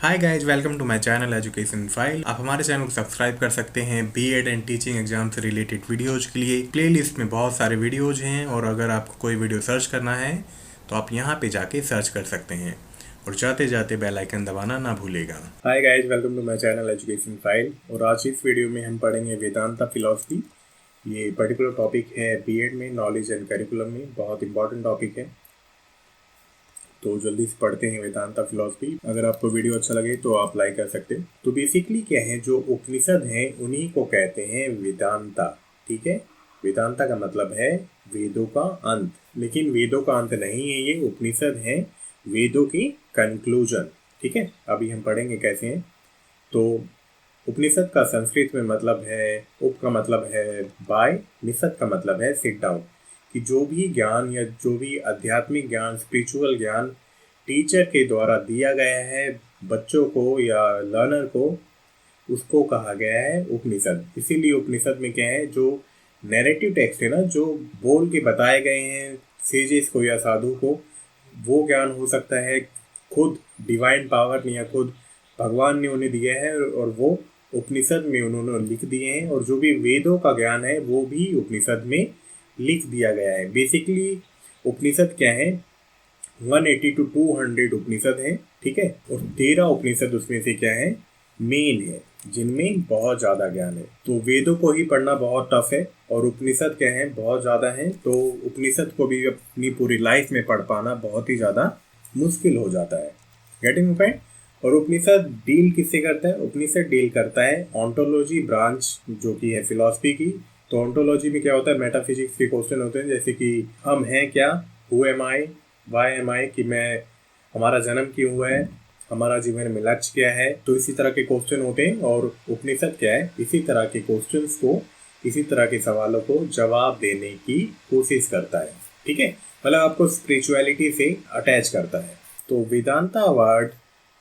Hi guys, welcome to my channel education file. आप हमारे channel को सब्सक्राइब कर सकते हैं बीएड एंड टीचिंग एग्जाम से रिलेटेड वीडियोज के लिए। प्लेलिस्ट में बहुत सारे वीडियोज हैं और अगर आपको कोई वीडियो सर्च करना है तो आप यहाँ पे जाके सर्च कर सकते हैं और जाते जाते बेल आइकन दबाना ना भूलेगा। Hi guys, welcome to my channel education file. और आज इस वीडियो में हम पढ़ेंगे वेदांता फिलॉसफी। ये पर्टिकुलर टॉपिक है बीएड में नॉलेज एंड करिकुलम में, बहुत इंपॉर्टेंट टॉपिक है। तो जल्दी से पढ़ते हैं वेदांता फिलॉसफी। अगर आपको वीडियो अच्छा लगे तो आप लाइक कर सकते हैं। तो बेसिकली क्या है, जो उपनिषद हैं उन्हीं को कहते हैं वेदांता। ठीक है, वेदांता का मतलब है वेदों का अंत, लेकिन वेदों का अंत नहीं है ये, उपनिषद है वेदों की कंक्लूजन। ठीक है, अभी हम पढ़ेंगे कैसे हैं। तो उपनिषद का संस्कृत में मतलब है, उप का मतलब है बाय, निषद का मतलब है सिट डाउन। कि जो भी ज्ञान या जो भी आध्यात्मिक ज्ञान, स्पिरिचुअल ज्ञान टीचर के द्वारा दिया गया है बच्चों को या लर्नर को, उसको कहा गया है उपनिषद। इसीलिए उपनिषद में क्या है, जो नैरेटिव टेक्स्ट है ना, जो बोल के बताए गए हैं सेजेस को या साधु को, वो ज्ञान हो सकता है खुद डिवाइन पावर ने या खुद भगवान ने उन्हें दिया है और वो उपनिषद में उन्होंने लिख दिए हैं। और जो भी वेदों का ज्ञान है वो भी उपनिषद में लिख दिया गया है। बेसिकली उपनिषद क्या है, 180 to 200 उपनिषद हैं। ठीक है, और 13 उपनिषद उसमें से क्या है, मेन है, जिनमें बहुत ज़्यादा ज्ञान है। तो वेदों को ही पढ़ना बहुत टफ है और उपनिषद क्या है, बहुत ज़्यादा है। तो उपनिषद को भी अपनी पूरी लाइफ में पढ़ पाना बहुत ही ज़्यादा मुश्किल हो जाता है। Getting point. और उपनिषद डील किससे करता है, उपनिषद डील करता है ऑन्टोलॉजी ब्रांच, जो कि है फिलॉसफी की। तो ऑन्टोलॉजी में क्या होता है, मेटाफिजिक्स के क्वेश्चन होते हैं, जैसे कि हम हैं क्या, who am I, why am I, कि मैं, हमारा जन्म क्यों हुआ है, हमारा जीवन में लक्ष्य क्या है। तो इसी तरह के क्वेश्चन होते हैं और उपनिषद क्या है, इसी तरह के क्वेश्चंस को, इसी तरह के सवालों को जवाब देने की कोशिश करता है। ठीक है, मतलब आपको स्पिरिचुअलिटी से अटैच करता है। तो वेदांता वर्ड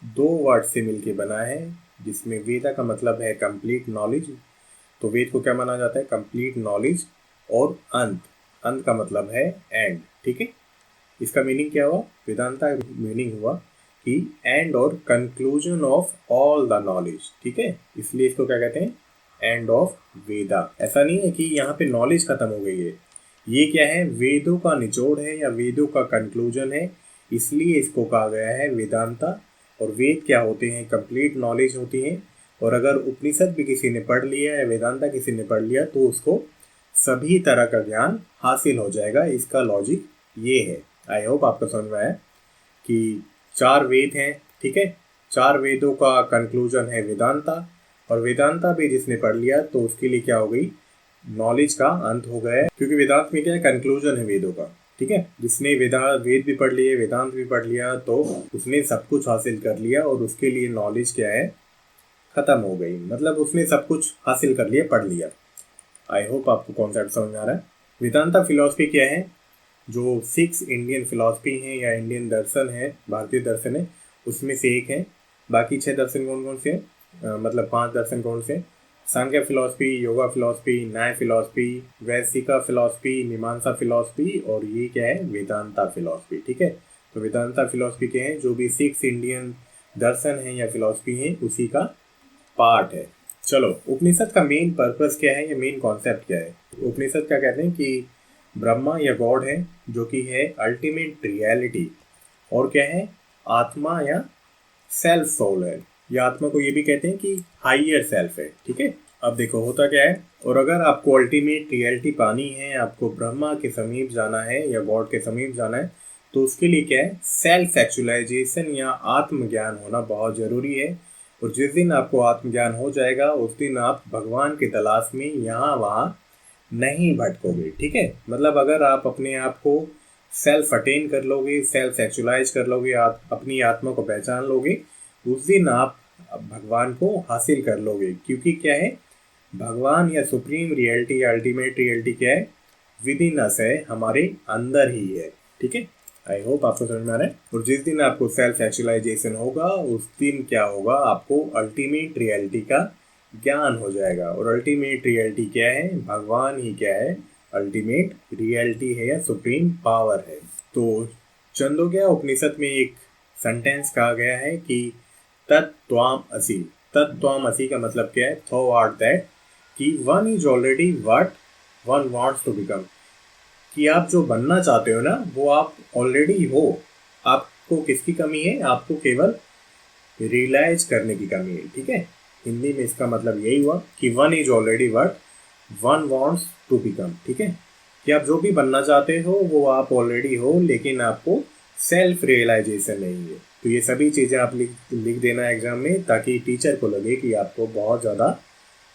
दो वर्ड से मिलके बना है, जिसमें वेदा का मतलब है कंप्लीट नॉलेज। तो वेद को क्या माना जाता है, कंप्लीट नॉलेज। और अंत, अंत का मतलब है एंड। ठीक है, इसका मीनिंग क्या हुआ, वेदांता मीनिंग हुआ कि एंड और conclusion of all the knowledge. ठीक है, इसलिए इसको क्या कहते हैं, एंड ऑफ वेदा। ऐसा नहीं है कि यहाँ पे नॉलेज खत्म हो गई है, ये क्या है, वेदों का निचोड़ है या वेदों का कंक्लूजन है, इसलिए इसको कहा गया है वेदांता। और वेद क्या होते हैं, कंप्लीट नॉलेज होती है। और अगर उपनिषद भी किसी ने पढ़ लिया या वेदांता किसी ने पढ़ लिया तो उसको सभी तरह का ज्ञान हासिल हो जाएगा। इसका लॉजिक ये है। आई होप आपको समझ में आया कि 4 वेद हैं। ठीक है, 4 वेदों का कंक्लूजन है वेदांता। और वेदांता भी जिसने पढ़ लिया तो उसके लिए क्या हो गई, नॉलेज का अंत हो गया है, क्योंकि वेदांत में क्या है, कंक्लूजन है वेदों का। ठीक है, जिसने वेद भी पढ़ लिए, वेदांत भी पढ़ लिया, तो उसने सब कुछ हासिल कर लिया और उसके लिए नॉलेज क्या है, खत्म हो गई। मतलब उसने सब कुछ हासिल कर लिया, पढ़ लिया। आई होप आपको कॉन्सेप्ट समझ में आ रहा है। वेदांता फिलॉसफी क्या है, जो 6 इंडियन फिलॉसफी हैं या इंडियन दर्शन है, भारतीय दर्शन है, उसमें से एक है। बाकी 6 दर्शन कौन कौन से हैं, मतलब 5 दर्शन कौन से, सांख्य फिलॉसफी, योगा फिलॉसफी, न्याय फिलॉसफी, वैशिका फिलॉसफी, मीमांसा फिलॉसफी, और ये क्या है, वेदांता फिलॉसफी। ठीक है, तो वेदांता फिलॉसफी क्या है, जो भी 6 इंडियन दर्शन है या फिलॉसफी है उसी का पार्ट है। चलो, उपनिषद का मेन पर्पस क्या है या मेन कॉन्सेप्ट क्या है। उपनिषद क्या कहते हैं कि ब्रह्मा या गॉड है, जो कि है अल्टीमेट रियलिटी, और क्या है, आत्मा या सेल्फ सोल है। या आत्मा को ये भी कहते हैं कि हाइयर सेल्फ है। ठीक है, अब देखो होता क्या है, और अगर आपको अल्टीमेट रियलिटी पानी है, आपको ब्रह्मा के समीप जाना है या गॉड के समीप जाना है, तो उसके लिए क्या है, सेल्फ एक्चुअलाइजेशन या आत्मज्ञान होना बहुत जरूरी है। और जिस दिन आपको आत्मज्ञान हो जाएगा उस दिन आप भगवान की तलाश में यहाँ वहाँ नहीं भटकोगे। ठीक है, मतलब अगर आप अपने आप को सेल्फ अटेन कर लोगे, सेल्फ एक्चुअलाइज कर लोगे, आप अपनी आत्मा को पहचान लोगे, उस दिन आप भगवान को हासिल कर लोगे। क्योंकि क्या है, भगवान या सुप्रीम रियलिटी या अल्टीमेट रियलिटी क्या है, विद इन अस है, हमारे अंदर ही है। ठीक है, आई होप आपको समझ में आ रहा है। और जिस दिन आपको सेल्फ एक्चुअलाइजेशन होगा उस दिन क्या होगा, आपको अल्टीमेट रियलिटी का ज्ञान हो जाएगा। और अल्टीमेट रियलिटी क्या है, भगवान ही क्या है, अल्टीमेट रियलिटी है या सुप्रीम पावर है। तो छंदोग्या उपनिषद में एक सेंटेंस कहा गया है कि तत्त्वाम असि। तत्त्वाम असि का मतलब क्या है? थो आर्ट दैट, कि one is already what one wants to become, कि आप जो बनना चाहते हो ना वो आप ऑलरेडी हो। आपको किसकी कमी है? आपको केवल रियलाइज करने की कमी है। ठीक है, हिंदी में इसका मतलब यही हुआ कि one is already what one wants to become. ठीक है, कि आप जो भी बनना चाहते हो वो आप ऑलरेडी हो, लेकिन आपको सेल्फ रियलाइजेशन नहीं है। तो ये सभी चीज़ें आप लिख देना एग्जाम में, ताकि टीचर को लगे कि आपको बहुत ज़्यादा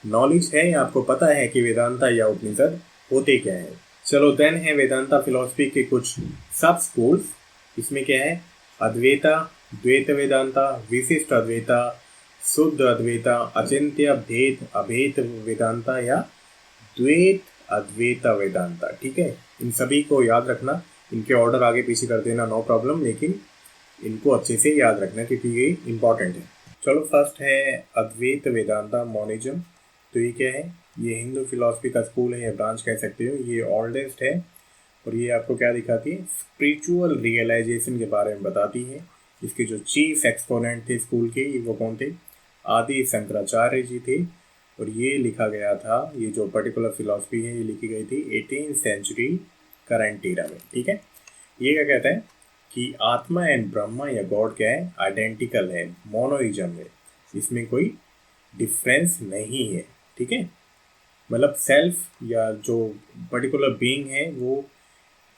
नॉलेज है, आपको पता है कि वेदांता या उपनिषद होते क्या है। चलो देन है वेदांता फिलॉसफी के कुछ सब स्कूल्स। इसमें क्या है? अद्वैता, द्वैत वेदांता, विशिष्ट अद्वैता, शुद्ध अद्वैता, अचिंत्य भेद अभेद वेदांता या द्वैत अद्वैत वेदांता। ठीक है, इन सभी को याद रखना, इनके ऑर्डर आगे पीछे कर देना, नो प्रॉब्लम, लेकिन इनको अच्छे से याद रखना क्योंकि ये इंपॉर्टेंट है। चलो फर्स्ट है अद्वैत वेदांता मोनिज्म। तो ये क्या है? ये हिंदू फिलॉसफी का स्कूल है या ब्रांच कह सकते हो। ये ओल्डेस्ट है और ये आपको क्या दिखाती है? स्पिरिचुअल रियलाइजेशन के बारे में बताती है। इसके जो चीफ एक्सपोनेंट थे स्कूल के, वो कौन थे? आदि शंकराचार्य जी थे। और ये लिखा गया था, ये जो पर्टिकुलर फिलॉसफी है ये लिखी गई थी 18th सेंचुरी करंट ईरा में। ठीक है, ये क्या कहता है कि आत्मा एंड ब्रह्मा या गॉड क्या है? आइडेंटिकल है, मोनोइज्म है, इसमें कोई डिफरेंस नहीं है। ठीक है, मतलब सेल्फ या जो पर्टिकुलर बीइंग है वो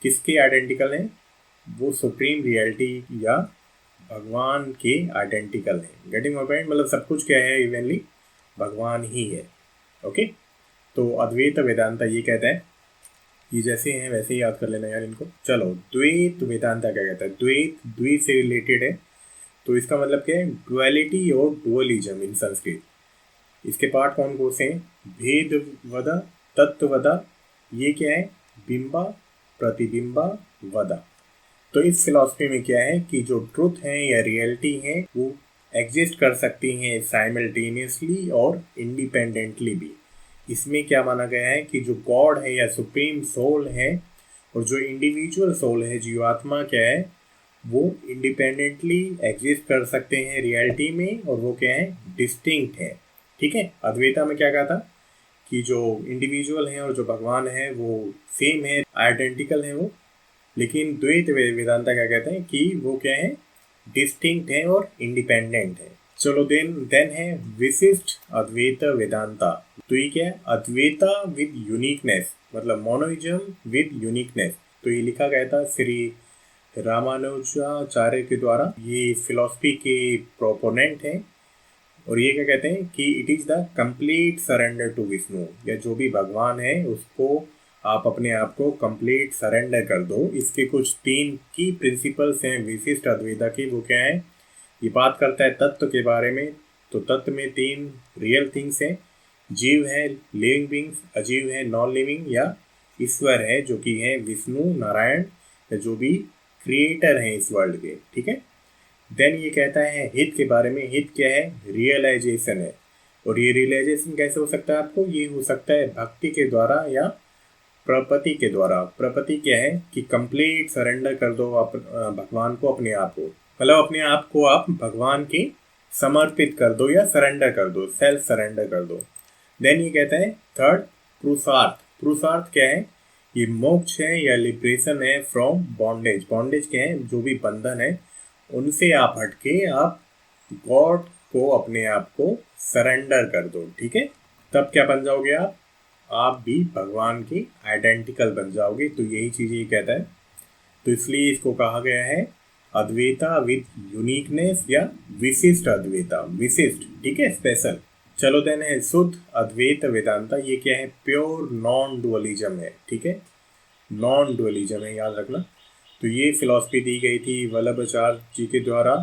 किसके आइडेंटिकल है? वो सुप्रीम रियलिटी या भगवान के आइडेंटिकल है। Getting my point? मतलब सब कुछ क्या है? इवनली भगवान ही है। ओके, तो अद्वैत वेदांता ये कहता है, ये जैसे हैं वैसे ही याद कर लेना यार इनको। चलो द्वैत वेदांता क्या कहता है? द्वैत द्वि से रिलेटेड है, तो इसका मतलब क्या है? डुअलिटी और डुअलिज्म इन संस्कृत। इसके पार्ट कौन कौन से हैं? भेद वदा, तत्व वदा, ये क्या है? बिंबा प्रतिबिंबा वदा। तो इस फिलॉसफी में क्या है कि जो ट्रुथ है या रियलिटी है वो एग्जिस्ट कर सकती हैं साइमल्टेनियसली और इंडिपेंडेंटली भी। इसमें क्या माना गया है कि जो गॉड है या सुप्रीम सोल है और जो इंडिविजुअल सोल है, जीवात्मा क्या है, वो इंडिपेंडेंटली एग्जिस्ट कर सकते हैं रियलिटी में, और वो क्या है? डिस्टिंक्ट है। ठीक है, अद्वैता में क्या कहा था कि जो इंडिविजुअल है और जो भगवान है वो सेम है, आइडेंटिकल है वो। लेकिन द्वैत वेदांता क्या कहते हैं कि वो क्या है? डिस्टिंक्ट है और इंडिपेंडेंट है। चलो देन है विशिष्ट अद्वैत वेदांता। तो ये क्या है? अद्वैता विद यूनिकनेस, मतलब मोनोइज्म विद यूनिकनेस। तो ये लिखा गया था श्री रामानुजाचार्य के द्वारा। ये फिलॉसफी के प्रोपोनेंट हैं और ये क्या कहते हैं कि it is the complete surrender to Vishnu, या जो भी भगवान है उसको आप अपने आप को कंप्लीट सरेंडर कर दो। इसके कुछ 3 की प्रिंसिपल्स हैं विशिष्ट अद्वैता की। वो क्या है? ये बात करता है तत्व के बारे में। तो तत्व में 3 रियल थिंग्स हैं, जीव है, लिविंग बींग्स, अजीव है, नॉन लिविंग, या ईश्वर है जो कि है विष्णु नारायण, या जो भी क्रिएटर हैं इस वर्ल्ड के। ठीक है, देन ये कहता है हित के बारे में। हित क्या है? रियलाइजेशन है। और ये रियलाइजेशन कैसे हो सकता है आपको? ये हो सकता है भक्ति के द्वारा या प्रपत्ति के द्वारा। प्रपत्ति क्या है कि कंप्लीट सरेंडर कर दो आप भगवान को, अपने आप को, मतलब अपने आप को आप भगवान के समर्पित कर दो या सरेंडर कर दो, सेल्फ सरेंडर कर दो। देन ये कहता है थर्ड पुरुषार्थ। पुरुषार्थ क्या है? ये मोक्ष है या लिबरेशन है फ्रॉम बॉन्डेज। बॉन्डेज क्या है? जो भी बंधन है उनसे आप हटके आप गॉड को, अपने आप को सरेंडर कर दो। ठीक है, तब क्या बन जाओगे आप भी भगवान के आइडेंटिकल बन जाओगे। तो यही चीज़ ये कहता है। तो इसलिए इसको कहा गया है अद्वैता विद यूनिकनेस या विशिष्ट अद्वैता। विशिष्ट, ठीक है, स्पेशल। चलो देन है शुद्ध अद्वैत वेदांता। ये क्या है? प्योर नॉन डुअलिज्म है। ठीक है, नॉन डुअलिज्म है, याद रखना। तो ये फिलॉसफी दी गई थी वल्लभाचार्य जी के द्वारा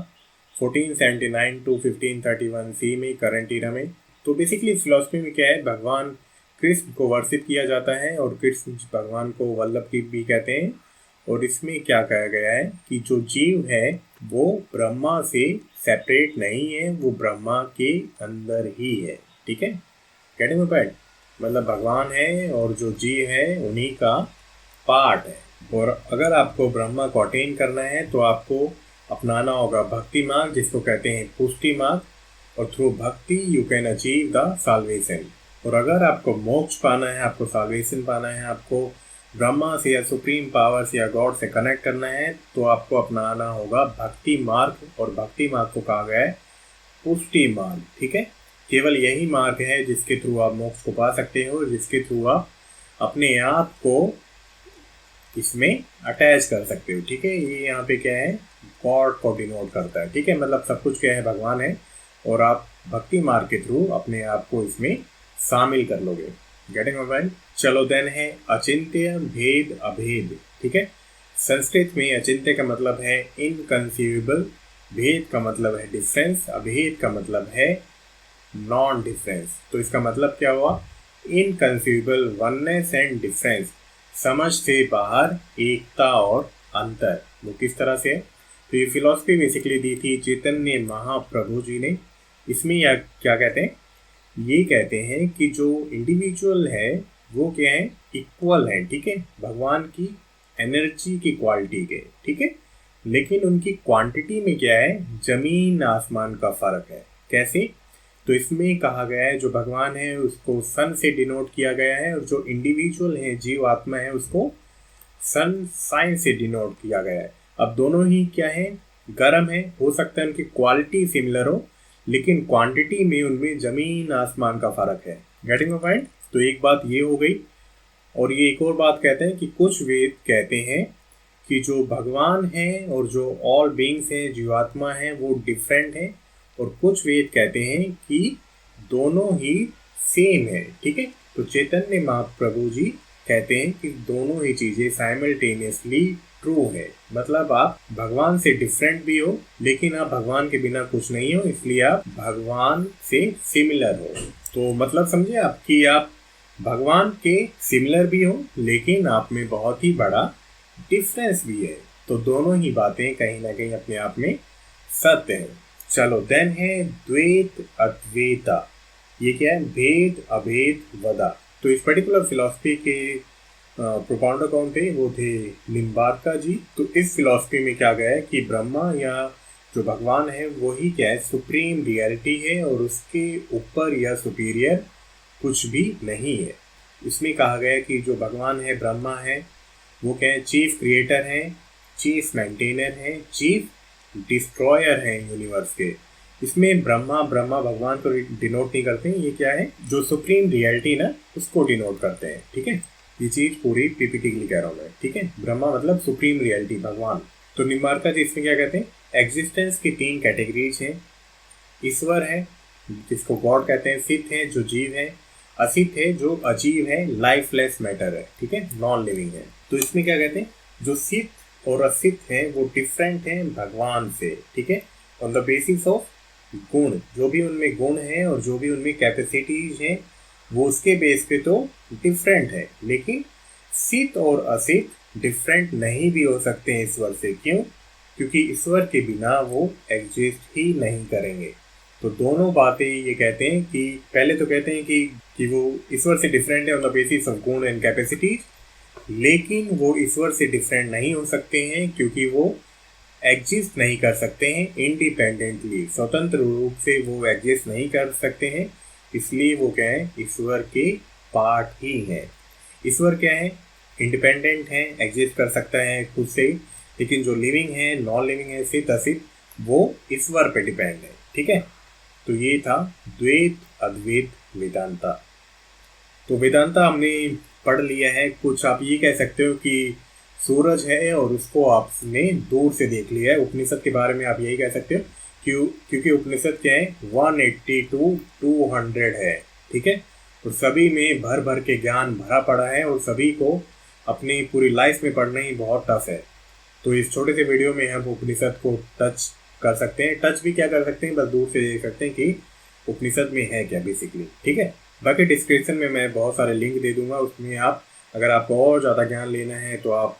1479 to 1531 सी में, करंट ईरा में। तो बेसिकली फिलॉसफी में क्या है? भगवान कृष्ण को वर्शिप किया जाता है और कृष्ण भगवान को वल्लभ भी कहते हैं। और इसमें क्या कहा गया है कि जो जीव है वो ब्रह्मा से सेपरेट नहीं है, वो ब्रह्मा के अंदर ही है। ठीक है, गेटिंग माय पॉइंट? मतलब भगवान है और जो जीव है उन्हीं का पार्ट है। और अगर आपको ब्रह्मा को अटेन करना है तो आपको अपनाना होगा भक्ति मार्ग, जिसको कहते हैं पुष्टि मार्ग, और through bhakti you can achieve the salvation. और अगर आपको मोक्ष पाना है, आपको साल्वेशन पाना है, आपको ब्रह्मा से या सुप्रीम पावर से या गॉड से कनेक्ट करना है, तो आपको अपनाना होगा भक्ति मार्ग। और भक्ति मार्ग को कहा गया है पुष्टि मार्ग। ठीक है, केवल यही मार्ग है जिसके थ्रू आप मोक्ष को पा सकते हो, जिसके थ्रू आप अपने आप को इसमें अटैच कर सकते हो। ठीक है, ये यहाँ पे क्या है, गॉड को डिनोट करता है। ठीक है, मतलब सब कुछ क्या है, भगवान है, और आप भक्ति मार्ग के थ्रू अपने आप को इसमें शामिल कर लोगे। Getting mobile. चलो देन है अचिंत्य, भेद, अभेद। ठीक है, संस्कृत में अचिंत्य का मतलब है इनकंसीवेबल, भेद का मतलब है डिफरेंस, अभेद का मतलब है नॉन डिफरेंस। तो इसका मतलब क्या हुआ, इनकंसीवेबल वननेस एंड डिफरेंस, समझ से बाहर एकता और अंतर। वो किस तरह से है, तो ये फिलॉसफी बेसिकली दी थी चैतन्य महाप्रभु जी ने। इसमें या क्या कहते हैं, ये कहते हैं कि जो इंडिविजुअल है वो क्या है, इक्वल है। ठीक है, भगवान की एनर्जी की क्वालिटी के। ठीक है, लेकिन उनकी क्वांटिटी में क्या है, जमीन आसमान का फर्क है। कैसे, तो इसमें कहा गया है जो भगवान है उसको सन से डिनोट किया गया है, और जो इंडिविजुअल है, जीव आत्मा है, उसको सन साइन से डिनोट किया गया है। अब दोनों ही क्या है, गर्म है, हो सकता है उनकी क्वालिटी सिमिलर हो, लेकिन क्वांटिटी में उनमें जमीन आसमान का फर्क है। Getting my point. तो एक बात ये हो गई, और ये एक और बात कहते हैं कि कुछ वेद कहते हैं कि जो भगवान है और जो ऑल बीइंग्स हैं, जीवात्मा है, वो डिफरेंट है, और कुछ वेद कहते हैं कि दोनों ही सेम है। ठीक है, तो चैतन्य महाप्रभु जी कहते हैं कि दोनों ही चीजें साइमल्टेनियसली ट्रू है। मतलब आप भगवान से डिफरेंट भी हो, लेकिन आप भगवान के बिना कुछ नहीं हो, इसलिए आप भगवान से सिमिलर हो। तो मतलब समझे आप कि आप भगवान के सिमिलर भी हो, लेकिन आप में बहुत ही बड़ा डिफरेंस भी है। तो दोनों ही बातें कहीं ना कहीं अपने आप में सत्य है। चलो देन है द्वैत अद्वैता। ये क्या है, भेद, अभेद, वदा। तो इस पर्टिकुलर फिलॉसफी के प्रोपाउंडर कौन थे, वो थे निम्बार्का जी। तो इस फिलॉसफी में क्या गया है कि ब्रह्मा या जो भगवान है वही क्या है, सुप्रीम रियलिटी है, और उसके ऊपर या सुपीरियर कुछ भी नहीं है। इसमें कहा गया है कि जो भगवान है, ब्रह्मा है, वो क्या है, चीफ क्रिएटर है, चीफ मेंटेनर है, चीफ डिस्ट्रॉयर है यूनिवर्स के। इसमें ब्रह्मा भगवान को डिनोट नहीं करते हैं, ये क्या है, जो सुप्रीम रियलिटी ना उसको डिनोट करते हैं। ठीक है, ये चीज पूरी पीपीटी के लिए कह रहा हूँ मैं। ठीक है, ब्रह्मा मतलब सुप्रीम रियलिटी, भगवान। तो निम्बार्का जी इसमें क्या कहते हैं, एग्जिस्टेंस की 3 कैटेगरीज हैं। ईश्वर है जिसको गॉड कहते हैं, सित है जो जीव है, असित है जो अजीव है, लाइफलेस मैटर है। ठीक है, नॉन लिविंग है। तो इसमें क्या कहते हैं, जो सित और असित है वो डिफरेंट है भगवान से। ठीक है, ऑन द बेसिस ऑफ गुण, जो भी उनमें गुण है और जो भी उनमें कैपेसिटीज हैं वो उसके बेस पे तो डिफरेंट है, लेकिन सित और असित डिफरेंट नहीं भी हो सकते हैं ईश्वर से। क्यों, क्योंकि ईश्वर के बिना वो एग्जिस्ट ही नहीं करेंगे। तो दोनों बातें ये कहते हैं कि पहले तो कहते हैं कि वो ईश्वर से डिफरेंट है ऑन द बेसिस ऑफ गुण एंड कैपेसिटीज, लेकिन वो ईश्वर से डिफरेंट नहीं हो सकते हैं क्योंकि वो एग्जिस्ट नहीं कर सकते हैं इंडिपेंडेंटली, स्वतंत्र रूप से वो एग्जिस्ट नहीं कर सकते हैं। इसलिए वो क्या है, ईश्वर के पार्ट ही है। ईश्वर क्या है, इंडिपेंडेंट है, एग्जिस्ट कर सकता है खुद से, लेकिन जो लिविंग है, नॉन लिविंग है, सित असित, वो ईश्वर पे डिपेंड है। ठीक है, तो ये था द्वैत अद्वैत वेदांता। तो वेदांता हमने पढ़ लिया है। कुछ आप ये कह सकते हो कि सूरज है और उसको आपने दूर से देख लिया है। उपनिषद के बारे में आप यही कह सकते हो, क्योंकि उपनिषद क्या है, 180 to 200 है। ठीक है, तो सभी में भर भर के ज्ञान भरा पड़ा है, और सभी को अपनी पूरी लाइफ में पढ़ना ही बहुत टफ है। तो इस छोटे से वीडियो में हम उपनिषद को टच कर सकते हैं। टच भी क्या कर सकते हैं, बस दूर से देख सकते हैं कि उपनिषद में है क्या बेसिकली। ठीक है, बाकी डिस्क्रिप्शन में मैं बहुत सारे लिंक दे दूंगा, उसमें आप अगर आपको और ज़्यादा ज्ञान लेना है तो आप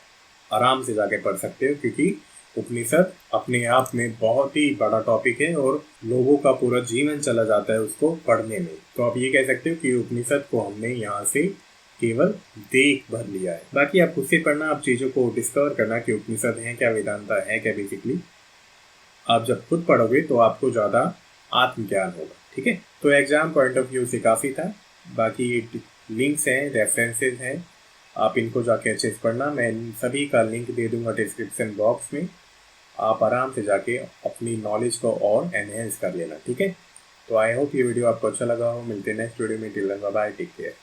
आराम से जाके पढ़ सकते हो, क्योंकि उपनिषद अपने आप में बहुत ही बड़ा टॉपिक है और लोगों का पूरा जीवन चला जाता है उसको पढ़ने में। तो आप ये कह सकते हो कि उपनिषद को हमने यहाँ से केवल देख भर लिया है। बाकी आप खुद से पढ़ना, आप चीज़ों को डिस्कवर करना कि उपनिषद है क्या, वेदांता है क्या बेसिकली। आप जब खुद पढ़ोगे तो आपको ज़्यादा आत्मज्ञान होगा। ठीक है, तो एग्ज़ाम पॉइंट ऑफ व्यू से काफ़ी था। बाकी लिंक्स हैं, रेफरेंसेस हैं, आप इनको जाके अच्छे से पढ़ना। मैं इन सभी का लिंक दे दूंगा डिस्क्रिप्शन बॉक्स में। आप आराम से जाके अपनी नॉलेज को और एनहेंस कर लेना। ठीक है, तो आई होप ये वीडियो आपको अच्छा लगा हो। मिलते हैं नेक्स्ट वीडियो में। Till then bye bye, take care.